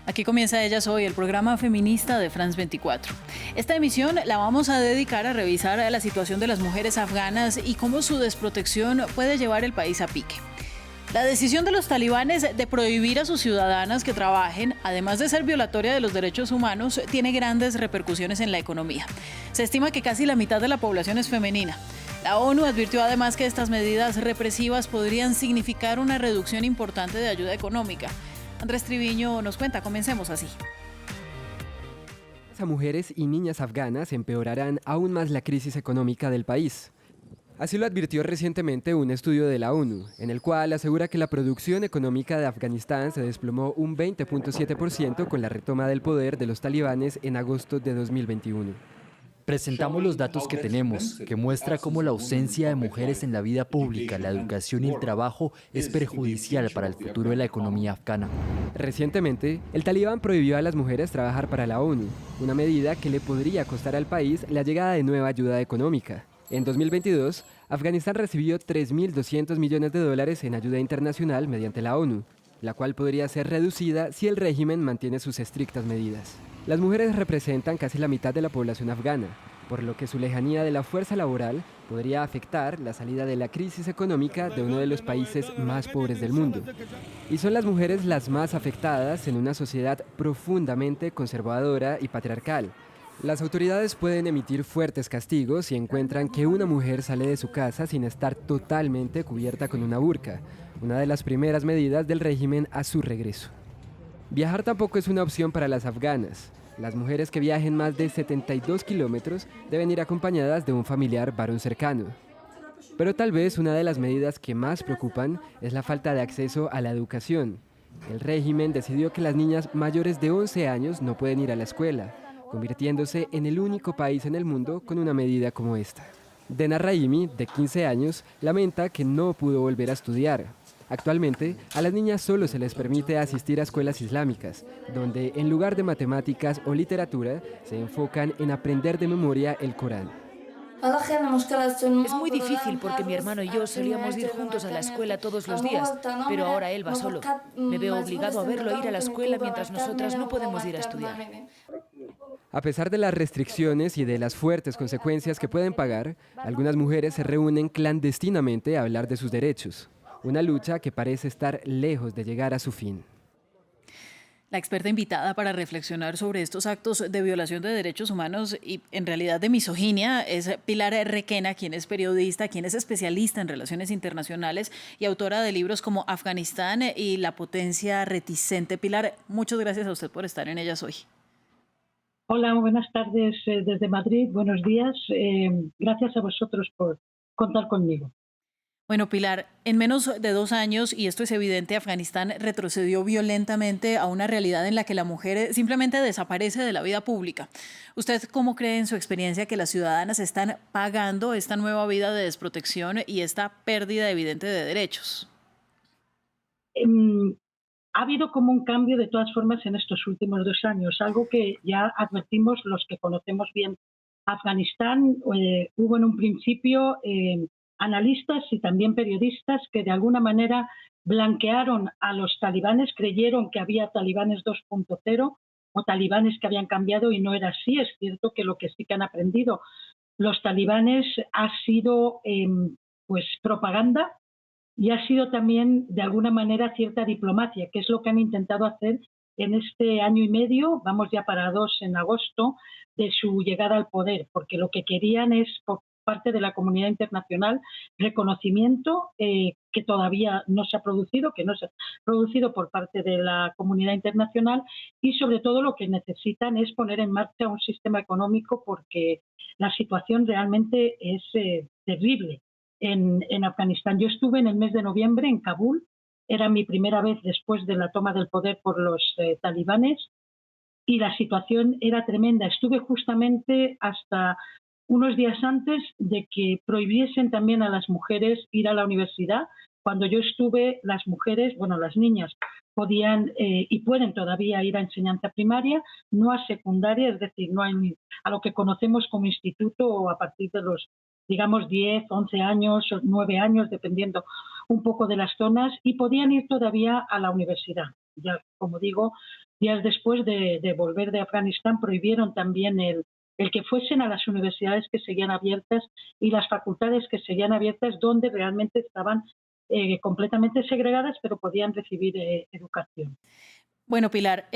Aquí comienza Ellas Hoy, el programa feminista de France 24. Esta emisión la vamos a dedicar a revisar la situación de las mujeres afganas y cómo su desprotección puede llevar el país a pique. La decisión de los talibanes de prohibir a sus ciudadanas que trabajen, además de ser violatoria de los derechos humanos, tiene grandes repercusiones en la economía. Se estima que casi la mitad de la población es femenina. La ONU advirtió además que estas medidas represivas podrían significar una reducción importante de ayuda económica. Andrés Triviño nos cuenta, comencemos así. A mujeres y niñas afganas empeorarán aún más la crisis económica del país. Así lo advirtió recientemente un estudio de la ONU, en el cual asegura que la producción económica de Afganistán se desplomó un 20.7% con la retoma del poder de los talibanes en agosto de 2021. Presentamos los datos que tenemos, que muestra cómo la ausencia de mujeres en la vida pública, la educación y el trabajo es perjudicial para el futuro de la economía afgana. Recientemente, el talibán prohibió a las mujeres trabajar para la ONU, una medida que le podría costar al país la llegada de nueva ayuda económica. En 2022, Afganistán recibió 3.200 millones de dólares en ayuda internacional mediante la ONU, la cual podría ser reducida si el régimen mantiene sus estrictas medidas. Las mujeres representan casi la mitad de la población afgana, por lo que su lejanía de la fuerza laboral podría afectar la salida de la crisis económica de uno de los países más pobres del mundo. Y son las mujeres las más afectadas en una sociedad profundamente conservadora y patriarcal. Las autoridades pueden emitir fuertes castigos si encuentran que una mujer sale de su casa sin estar totalmente cubierta con una burka, una de las primeras medidas del régimen a su regreso. Viajar tampoco es una opción para las afganas. Las mujeres que viajen más de 72 kilómetros deben ir acompañadas de un familiar varón cercano. Pero tal vez una de las medidas que más preocupan es la falta de acceso a la educación. El régimen decidió que las niñas mayores de 11 años no pueden ir a la escuela, convirtiéndose en el único país en el mundo con una medida como esta. Dena Raimi, de 15 años, lamenta que no pudo volver a estudiar. Actualmente, a las niñas solo se les permite asistir a escuelas islámicas, donde en lugar de matemáticas o literatura, se enfocan en aprender de memoria el Corán. Es muy difícil porque mi hermano y yo solíamos ir juntos a la escuela todos los días, pero ahora él va solo. Me veo obligado a verlo ir a la escuela mientras nosotras no podemos ir a estudiar. A pesar de las restricciones y de las fuertes consecuencias que pueden pagar, algunas mujeres se reúnen clandestinamente a hablar de sus derechos. Una lucha que parece estar lejos de llegar a su fin. La experta invitada para reflexionar sobre estos actos de violación de derechos humanos y en realidad de misoginia es Pilar Requena, quien es periodista, quien es especialista en relaciones internacionales y autora de libros como Afganistán y La potencia reticente. Pilar, muchas gracias a usted por estar en Ellas Hoy. Hola, buenas tardes desde Madrid, buenos días. Gracias a vosotros por contar conmigo. Bueno, Pilar, en menos de 2 años, y esto es evidente, Afganistán retrocedió violentamente a una realidad en la que la mujer simplemente desaparece de la vida pública. ¿Usted cómo cree en su experiencia que las ciudadanas están pagando esta nueva vida de desprotección y esta pérdida evidente de derechos? Ha habido como un cambio de todas formas en estos últimos 2 años, algo que ya advertimos los que conocemos bien Afganistán. Hubo en un principio analistas y también periodistas que de alguna manera blanquearon a los talibanes, creyeron que había talibanes 2.0 o talibanes que habían cambiado y no era así. Es cierto que lo que sí que han aprendido los talibanes ha sido pues propaganda y ha sido también de alguna manera cierta diplomacia, que es lo que han intentado hacer en este año y medio, vamos ya para 2 en agosto, de su llegada al poder, porque lo que querían es, por parte de la comunidad internacional, reconocimiento que todavía no se ha producido, que no se ha producido por parte de la comunidad internacional, y sobre todo lo que necesitan es poner en marcha un sistema económico porque la situación realmente es terrible en Afganistán. Yo estuve en el mes de noviembre en Kabul, era mi primera vez después de la toma del poder por los talibanes y la situación era tremenda. Estuve justamente hasta unos días antes de que prohibiesen también a las mujeres ir a la universidad. Cuando yo estuve, las mujeres, bueno, las niñas, podían y pueden todavía ir a enseñanza primaria, no a secundaria, es decir, no a lo que conocemos como instituto o a partir de los, digamos, 10, 11 años, 9 años, dependiendo un poco de las zonas, y podían ir todavía a la universidad. Ya, como digo, días después de volver de Afganistán, prohibieron también el que fuesen a las universidades que seguían abiertas y las facultades que seguían abiertas, donde realmente estaban completamente segregadas, pero podían recibir educación. Bueno, Pilar,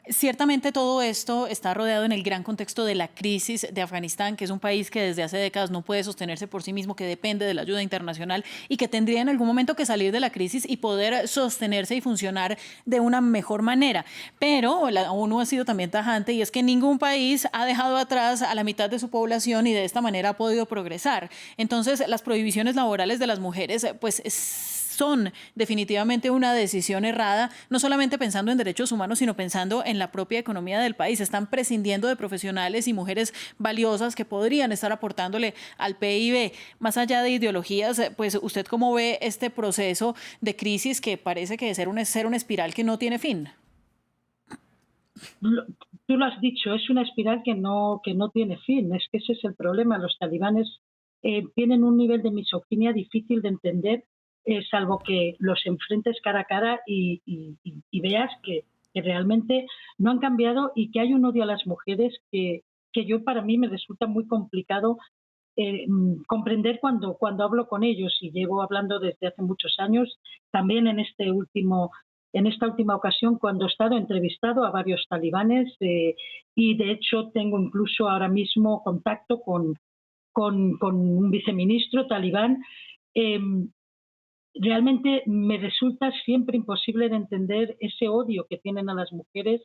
ciertamente todo esto está rodeado en el gran contexto de la crisis de Afganistán, que es un país que desde hace décadas no puede sostenerse por sí mismo, que depende de la ayuda internacional y que tendría en algún momento que salir de la crisis y poder sostenerse y funcionar de una mejor manera. Pero la ONU ha sido también tajante y es que ningún país ha dejado atrás a la mitad de su población y de esta manera ha podido progresar. Entonces, las prohibiciones laborales de las mujeres, pues son definitivamente una decisión errada, no solamente pensando en derechos humanos, sino pensando en la propia economía del país. Están prescindiendo de profesionales y mujeres valiosas que podrían estar aportándole al PIB. Más allá de ideologías, pues ¿usted cómo ve este proceso de crisis que parece que ser una espiral que no tiene fin? Tú lo has dicho, es una espiral que no tiene fin. Es que ese es el problema. Los talibanes tienen un nivel de misoginia difícil de entender, salvo que los enfrentes cara a cara y veas que realmente no han cambiado y que hay un odio a las mujeres que para mí me resulta muy complicado comprender cuando hablo con ellos, y llevo hablando desde hace muchos años, también en esta última ocasión, cuando he estado entrevistado a varios talibanes, y de hecho tengo incluso ahora mismo contacto con un viceministro talibán. Realmente me resulta siempre imposible de entender ese odio que tienen a las mujeres,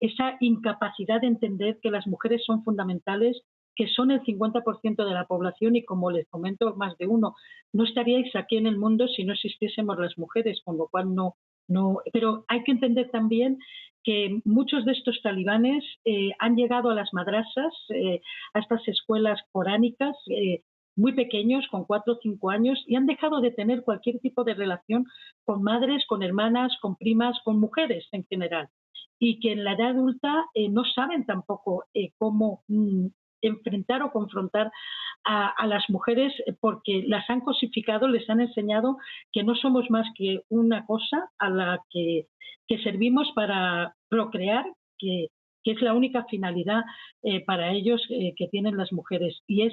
esa incapacidad de entender que las mujeres son fundamentales, que son el 50% de la población y, como les comento más de uno, no estaríais aquí en el mundo si no existiésemos las mujeres, con lo cual no. Pero hay que entender también que muchos de estos talibanes han llegado a las madrasas, a estas escuelas coránicas, muy pequeños, con 4 o 5 años, y han dejado de tener cualquier tipo de relación con madres, con hermanas, con primas, con mujeres en general. Y que en la edad adulta no saben tampoco cómo enfrentar o confrontar a las mujeres, porque las han cosificado, les han enseñado que no somos más que una cosa a la que servimos para procrear, que es la única finalidad para ellos que tienen las mujeres. Y es,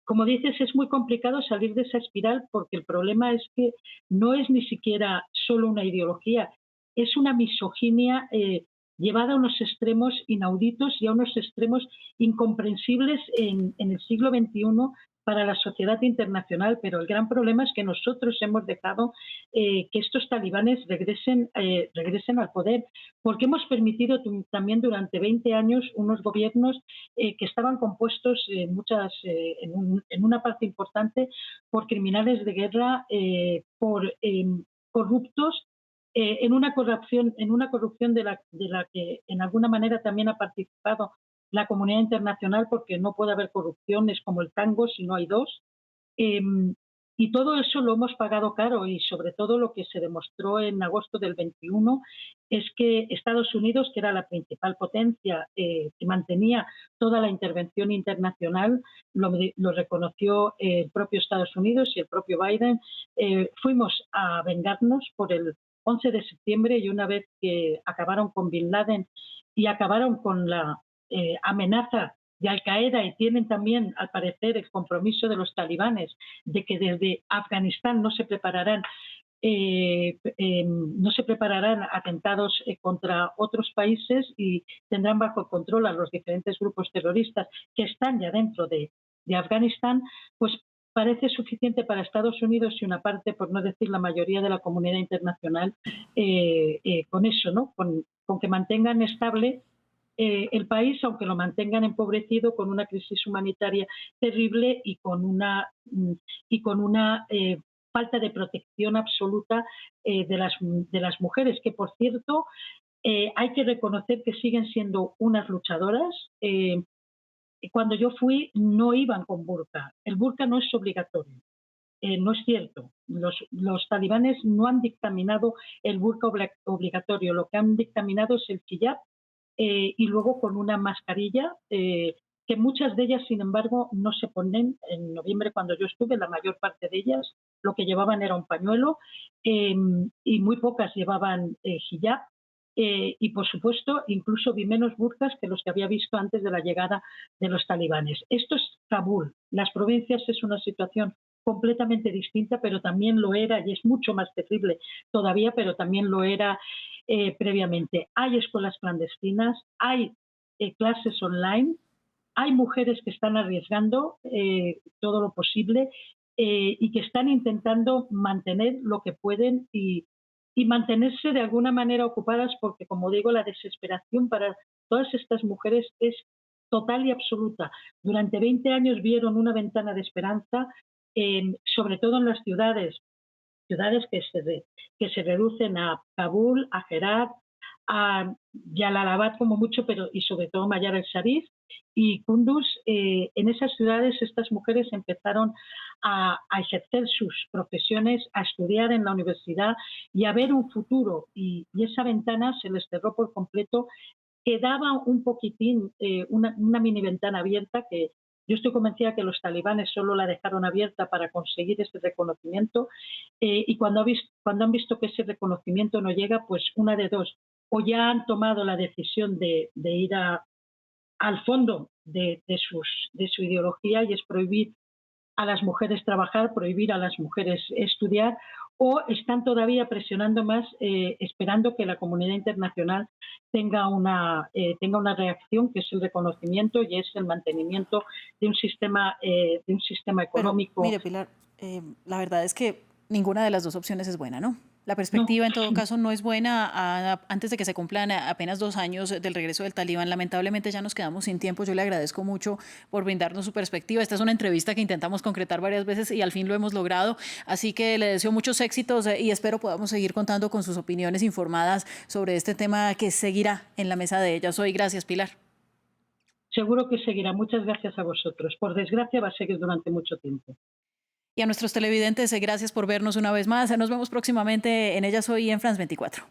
como dices, es muy complicado salir de esa espiral, porque el problema es que no es ni siquiera solo una ideología, es una misoginia llevada a unos extremos inauditos y a unos extremos incomprensibles en el siglo XXI para la sociedad internacional. Pero el gran problema es que nosotros hemos dejado que estos talibanes regresen al poder, porque hemos permitido también durante 20 años unos gobiernos que estaban compuestos en una parte importante por criminales de guerra, por corruptos, en una corrupción de la que en alguna manera también ha participado la comunidad internacional, porque no puede haber corrupciones como el tango si no hay dos. Y todo eso lo hemos pagado caro, y sobre todo lo que se demostró en agosto del 21 es que Estados Unidos, que era la principal potencia que mantenía toda la intervención internacional, lo reconoció el propio Estados Unidos y el propio Biden. Fuimos a vengarnos por el 11 de septiembre, y una vez que acabaron con Bin Laden y acabaron con la amenaza de Al-Qaeda, y tienen también, al parecer, el compromiso de los talibanes de que desde Afganistán no se prepararán atentados contra otros países, y tendrán bajo control a los diferentes grupos terroristas que están ya dentro de Afganistán, pues parece suficiente para Estados Unidos y una parte, por no decir la mayoría de la comunidad internacional, con eso, ¿no? Con que mantengan estable el país, aunque lo mantengan empobrecido, con una crisis humanitaria terrible y con una falta de protección absoluta de las mujeres, que, por cierto, hay que reconocer que siguen siendo unas luchadoras. Cuando yo fui no iban con burka. El burka no es obligatorio. No es cierto. Los talibanes no han dictaminado el burka obligatorio. Lo que han dictaminado es el hijab, y luego con una mascarilla, que muchas de ellas, sin embargo, no se ponen. En noviembre, cuando yo estuve, la mayor parte de ellas lo que llevaban era un pañuelo, y muy pocas llevaban hijab. y, por supuesto, incluso vi menos burkas que los que había visto antes de la llegada de los talibanes. Esto es Kabul. Las provincias es una situación completamente distinta, pero también lo era, y es mucho más terrible todavía, pero también lo era previamente. Hay escuelas clandestinas, hay clases online, hay mujeres que están arriesgando todo lo posible y que están intentando mantener lo que pueden y mantenerse de alguna manera ocupadas porque, como digo, la desesperación para todas estas mujeres es total y absoluta. Durante 20 años vieron una ventana de esperanza, sobre todo en las ciudades que se reducen a Kabul, a Herat, a Jalalabad como mucho, pero y sobre todo Mayar el-Sharif y Kunduz. En esas ciudades estas mujeres empezaron a ejercer sus profesiones, a estudiar en la universidad y a ver un futuro. Y esa ventana se les cerró por completo. Quedaba un poquitín, una mini ventana abierta que yo estoy convencida que los talibanes solo la dejaron abierta para conseguir ese reconocimiento y cuando han visto que ese reconocimiento no llega, pues una de dos, o ya han tomado la decisión de ir al fondo de su ideología y es prohibir a las mujeres trabajar, prohibir a las mujeres estudiar, o están todavía presionando más, esperando que la comunidad internacional tenga una reacción, que es el reconocimiento y es el mantenimiento de un sistema económico. Pero, mire, Pilar, la verdad es que ninguna de las dos opciones es buena, ¿no? La perspectiva, en todo caso, no es buena. Antes de que se cumplan apenas 2 años del regreso del Talibán, lamentablemente ya nos quedamos sin tiempo. Yo le agradezco mucho por brindarnos su perspectiva. Esta es una entrevista que intentamos concretar varias veces y al fin lo hemos logrado. Así que le deseo muchos éxitos y espero podamos seguir contando con sus opiniones informadas sobre este tema que seguirá en la mesa de ellas hoy. Gracias, Pilar. Seguro que seguirá. Muchas gracias a vosotros. Por desgracia va a seguir durante mucho tiempo. Y a nuestros televidentes, gracias por vernos una vez más. Nos vemos próximamente en Ellas Hoy en France 24.